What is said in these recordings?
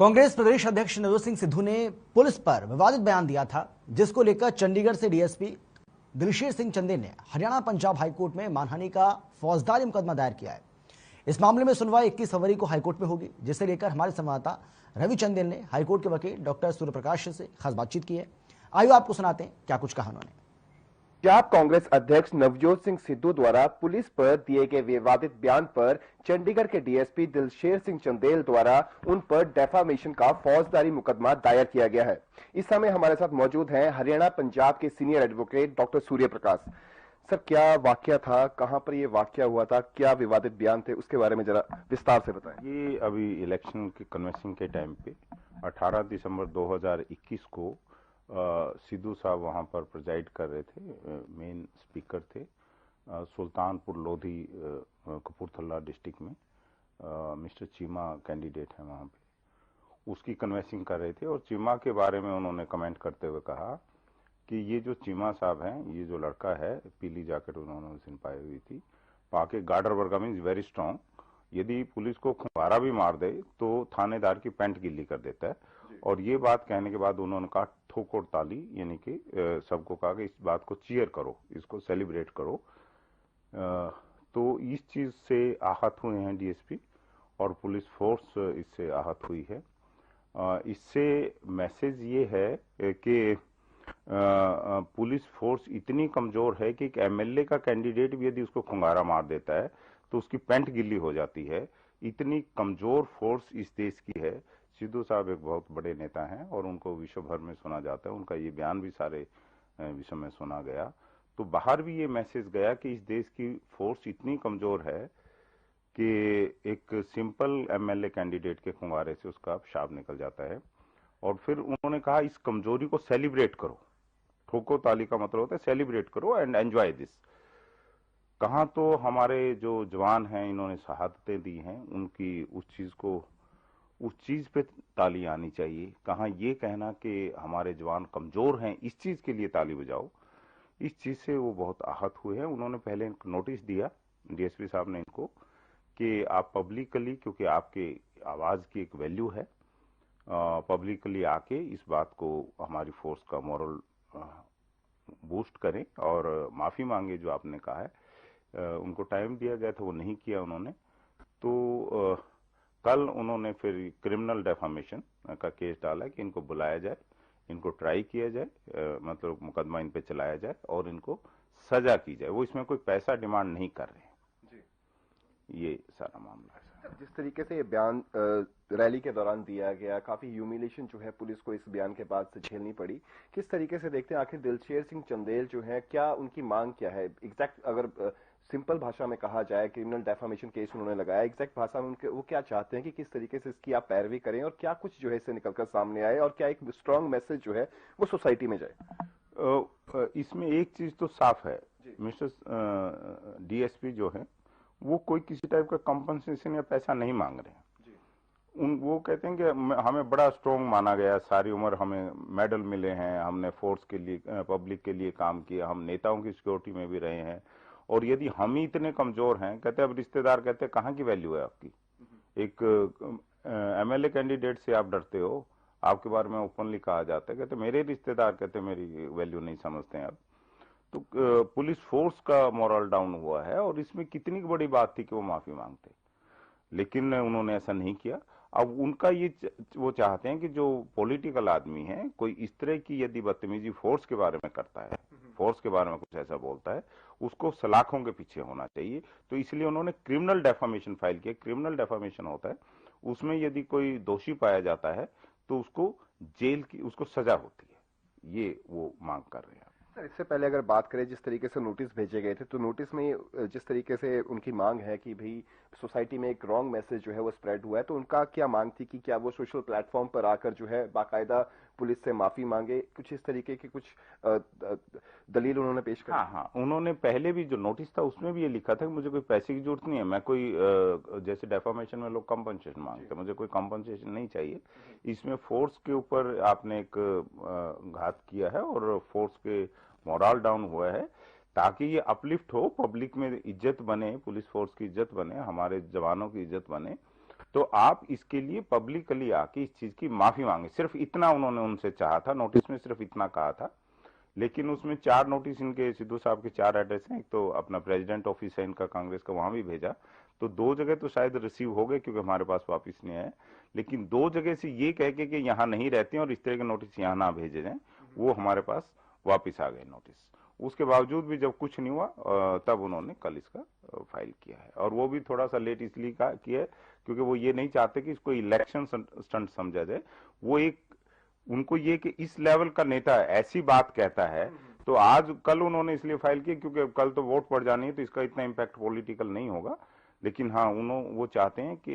कांग्रेस प्रदेश अध्यक्ष नवजोत सिंह सिद्धू ने पुलिस पर विवादित बयान दिया था, जिसको लेकर चंडीगढ़ से डीएसपी दिलशेर सिंह चंदेल ने हरियाणा पंजाब हाईकोर्ट में मानहानि का फौजदारी मुकदमा दायर किया है। इस मामले में सुनवाई 21 फरवरी को हाईकोर्ट में होगी, जिसे लेकर हमारे संवाददाता रवि चंदेल ने हाईकोर्ट के वकील डॉक्टर सूर्य प्रकाश से खास बातचीत की है। आइए आपको सुनाते हैं क्या कुछ कहा उन्होंने। पंजाब कांग्रेस अध्यक्ष नवजोत सिंह सिद्धू द्वारा पुलिस पर दिए गए विवादित बयान पर चंडीगढ़ के डीएसपी दिलशेर सिंह चंदेल द्वारा उन पर डेफामेशन का फौजदारी मुकदमा दायर किया गया है। इस समय हमारे साथ मौजूद हैं हरियाणा पंजाब के senior advocate doctor Surya Prakash. Sir, क्या वाकया था, कहां पर यह वाकया हुआ था, क्या विवादित बयान थे, उसके बारे में जरा विस्तार से बताएं। ये अभी इलेक्शन के कन्वेंशन के टाइम पे 18 दिसंबर 2021 को सिद्धू साहब वहां पर प्रेजाइड कर रहे थे, मेन स्पीकर थे। सुल्तानपुर लोधी कपूरथला डिस्ट्रिक्ट में मिस्टर चीमा कैंडिडेट है वहां पे, उसकी कन्वेंसिंग कर रहे थे और चीमा के बारे में उन्होंने कमेंट करते हुए कहा कि ये जो चीमा साहब हैं, ये जो लड़का है, पीली जैकेट उन्होंने उस दिन पाई हुई थी, पाके गार्डर वर्गा मीन्स वेरी स्ट्रांग, यदि पुलिस को खुंबारा भी मार दे तो थानेदार की पैंट गिल्ली कर देता है। और ये बात कहने के बाद उन्होंने कहा ठोक और ताली, यानी कि सबको कहा कि इस बात को चीयर करो, इसको सेलिब्रेट करो। तो इस चीज से आहत हुए हैं डीएसपी और पुलिस फोर्स इससे आहत हुई है। इससे मैसेज ये है कि पुलिस फोर्स इतनी कमजोर है कि एक एमएलए का कैंडिडेट भी यदि उसको खुंगारा मार देता है तो उसकी पैंट गिल्ली हो जाती है। इतनी कमजोर फोर्स इस देश की है। सिद्धू साहब एक बहुत बड़े नेता हैं और उनको विश्व भर में सुना जाता है, उनका ये बयान भी सारे विश्व में सुना गया। तो बाहर भी ये मैसेज गया कि इस देश की फोर्स इतनी कमजोर है कि एक सिंपल एमएलए कैंडिडेट के खुंगारे से उसका पेशाब निकल जाता है। और फिर उन्होंने कहा इस कमजोरी को सेलिब्रेट करो, ठोको ताली का मतलब होता है सेलिब्रेट करो एंड एंजॉय दिस। कहाँ तो हमारे जो जवान हैं, इन्होंने शहादतें दी हैं, उनकी उस चीज पे ताली आनी चाहिए। कहाँ ये कहना कि हमारे जवान कमजोर हैं, इस चीज के लिए ताली बजाओ, इस चीज से वो बहुत आहत हुए हैं। उन्होंने पहले नोटिस दिया, डीएसपी साहब ने इनको, कि आप पब्लिकली, क्योंकि आपके आवाज की एक वैल्यू है, पब्लिकली आके इस बात को हमारी फोर्स का मोरल बूस्ट करें और माफी मांगे। जो आपने कहा है, उनको टाइम दिया गया था, वो नहीं किया उन्होंने। तो कल उन्होंने फिर क्रिमिनल डेफामेशन का केस डाला कि इनको बुलाया जाए, इनको ट्राई किया जाए, मतलब मुकदमा इन पे चलाया जाए और इनको सजा की जाए। वो इसमें कोई पैसा डिमांड नहीं कर रहे हैं जी। ये सारा मामला है। जिस तरीके से ये बयान रैली के दौरान दिया गया, काफी ह्यूमिलेशन जो है पुलिस को इस बयान के बाद से झेलनी पड़ी, किस तरीके से देखते हैं? आखिर दिलशेर सिंह चंदेल जो है, क्या उनकी मांग क्या है एग्जैक्ट? अगर सिंपल भाषा में कहा जाए, क्रिमिनल डेफामेशन केस उन्होंने लगाया, एग्जैक्ट भाषा में उनके वो क्या चाहते हैं कि किस तरीके से इसकी आप पैरवी करें और क्या कुछ जो है इससे निकलकर सामने आए और क्या एक स्ट्रांग मैसेज जो है वो सोसाइटी में जाए? इसमें एक चीज तो साफ है, मिस्टर डीएसपी जो है वो कोई किसी टाइप का कंपनसेशन या पैसा नहीं मांग रहे हैं। वो कहते हैं कि हमें बड़ा स्ट्रॉन्ग माना गया, सारी उम्र हमें मेडल मिले हैं, हमने फोर्स के लिए, पब्लिक के लिए काम किया, हम नेताओं की सिक्योरिटी में भी रहे हैं, और यदि हम ही इतने कमजोर हैं, कहते अब रिश्तेदार कहते कहाँ की वैल्यू है आपकी? एक एमएलए कैंडिडेट से आप डरते हो, आपके बारे में ओपनली कहा जाता है, कहते मेरे रिश्तेदार कहते मेरी वैल्यू नहीं समझते हैं। अब तो पुलिस फोर्स का मोरल डाउन हुआ है और इसमें कितनी बड़ी बात थी कि वो माफी मांगते, लेकिन उन्होंने ऐसा नहीं किया। अब उनका ये वो चाहते हैं कि जो पॉलिटिकल आदमी है, कोई इस तरह की यदि बदतमीजी फोर्स के बारे में करता है, फोर्स के बारे में कुछ ऐसा बोलता है, उसको सलाखों के पीछे होना चाहिए। तो इसलिए उन्होंने क्रिमिनल डेफामेशन फाइल किया। क्रिमिनल डेफामेशन होता है, उसमें यदि कोई दोषी पाया जाता है तो उसको जेल की, उसको सजा होती है। ये वो मांग कर रहे हैं। सर, इससे पहले अगर बात करें, जिस तरीके से नोटिस भेजे गए थे, तो नोटिस में जिस तरीके से उनकी मांग है कि भाई सोसाइटी में एक रॉन्ग मैसेज जो है वो स्प्रेड हुआ है, तो उनका क्या मांग थी कि क्या वो सोशल प्लेटफॉर्म पर आकर जो है बाकायदा पुलिस से माफी मांगे? कुछ इस तरीके की कुछ दलील उन्होंने पेश की? हाँ, उन्होंने पहले भी जो नोटिस था उसमें भी ये लिखा था कि मुझे कोई पैसे की जरूरत नहीं है, मैं कोई जैसे डेफामेशन में लोग कंपनसेशन मांगते, मुझे कोई कंपनसेशन नहीं चाहिए। इसमें फोर्स के ऊपर आपने एक घात किया है और फोर्स के मोरल डाउन हुआ है, ताकि ये अपलिफ्ट हो, पब्लिक में इज्जत बने, पुलिस फोर्स की इज्जत बने, हमारे जवानों की इज्जत बने। तो आप इसके लिए पब्लिकली आके इस चीज की माफी मांगे, सिर्फ इतना उन्होंने उनसे चाहा था। नोटिस में सिर्फ इतना कहा था, लेकिन उसमें 4 नोटिस इनके सिद्धू साहब के 4 एड्रेस हैं। एक तो अपना प्रेसिडेंट ऑफिस है इनका कांग्रेस का, वहां भी भेजा, तो 2 जगह तो शायद रिसीव हो गए क्योंकि हमारे पास वापस नहीं आए। लेकिन 2 जगह से ये कह के कि यहाँ नहीं रहते हैं और इस तरह के नोटिस यहाँ ना भेजे जाएं, वो हमारे पास वापिस आ गए नोटिस। उसके बावजूद भी जब कुछ नहीं हुआ तब उन्होंने कल इसका फाइल किया है। और वो भी थोड़ा सा लेट इसलिए किया है क्योंकि वो ये नहीं चाहते कि इसको इलेक्शन स्टंट समझा जाए। वो एक उनको ये कि इस लेवल का नेता ऐसी बात कहता है, तो आज कल उन्होंने इसलिए फाइल किया क्योंकि कल तो वोट पड़ जानी है, तो इसका इतना इम्पैक्ट पॉलिटिकल नहीं होगा। लेकिन हाँ, वो चाहते हैं कि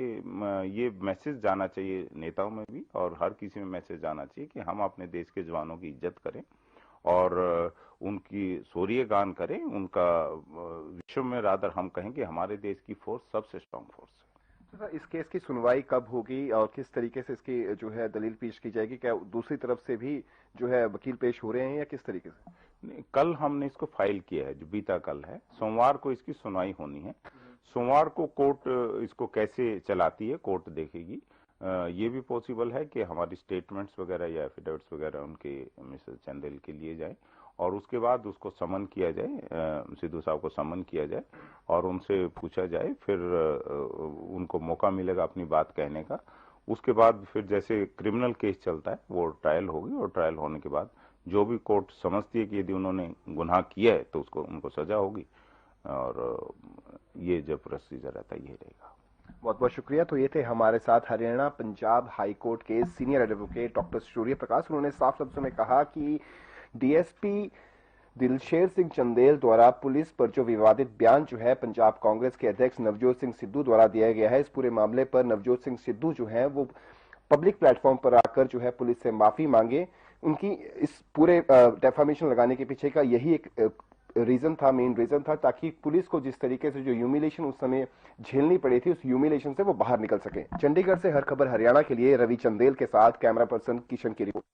ये मैसेज जाना चाहिए नेताओं में भी और हर किसी में मैसेज जाना चाहिए कि हम अपने देश के जवानों की इज्जत करें और उनकी शौर्य गान करें। उनका विश्व में रादर हम कहें कि हमारे देश की फोर्स सबसे स्ट्रांग फोर्स है। तो सर, इस केस की सुनवाई कब होगी और किस तरीके से इसकी जो है दलील पेश की जाएगी? क्या दूसरी तरफ से भी जो है वकील पेश हो रहे हैं या किस तरीके से? नहीं, कल हमने इसको फाइल किया है, जो बीता कल है। सोमवार को इसकी सुनवाई होनी है। सोमवार को कोर्ट इसको कैसे चलाती है कोर्ट देखेगी। ये भी पॉसिबल है कि हमारी स्टेटमेंट्स वगैरह या एफिडेविट्स वगैरह उनके मिसेस चंदेल के लिए जाए और उसके बाद उसको समन किया जाए, सिद्धू साहब को समन किया जाए और उनसे पूछा जाए। फिर उनको मौका मिलेगा अपनी बात कहने का। उसके बाद फिर जैसे क्रिमिनल केस चलता है वो ट्रायल होगी और ट्रायल होने के बाद जो भी कोर्ट समझती है कि यदि उन्होंने गुनाह किया है तो उसको उनको सजा होगी और ये जो प्रोसीजर रहता है ये रहेगा। बहुत बहुत शुक्रिया। तो ये थे हमारे साथ हरियाणा पंजाब हाई कोर्ट के senior advocate doctor Surya Prakash. उन्होंने साफ शब्दों में कहा कि डीएसपी दिलशेर सिंह चंदेल द्वारा पुलिस पर जो विवादित बयान जो है पंजाब कांग्रेस के अध्यक्ष नवजोत सिंह सिद्धू द्वारा दिया गया है, इस पूरे मामले पर नवजोत सिंह सिद्धू जो है वो पब्लिक प्लेटफॉर्म पर आकर जो है पुलिस से माफी मांगे। उनकी इस पूरे डेफामेशन लगाने के पीछे का यही एक रीजन था, मेन रीजन था, ताकि पुलिस को जिस तरीके से जो ह्यूमिलेशन उस समय झेलनी पड़ी थी उस ह्यूमिलेशन से वो बाहर निकल सके। चंडीगढ़ से हर खबर हरियाणा के लिए रवि चंदेल के साथ कैमरा पर्सन किशन की रिपोर्ट।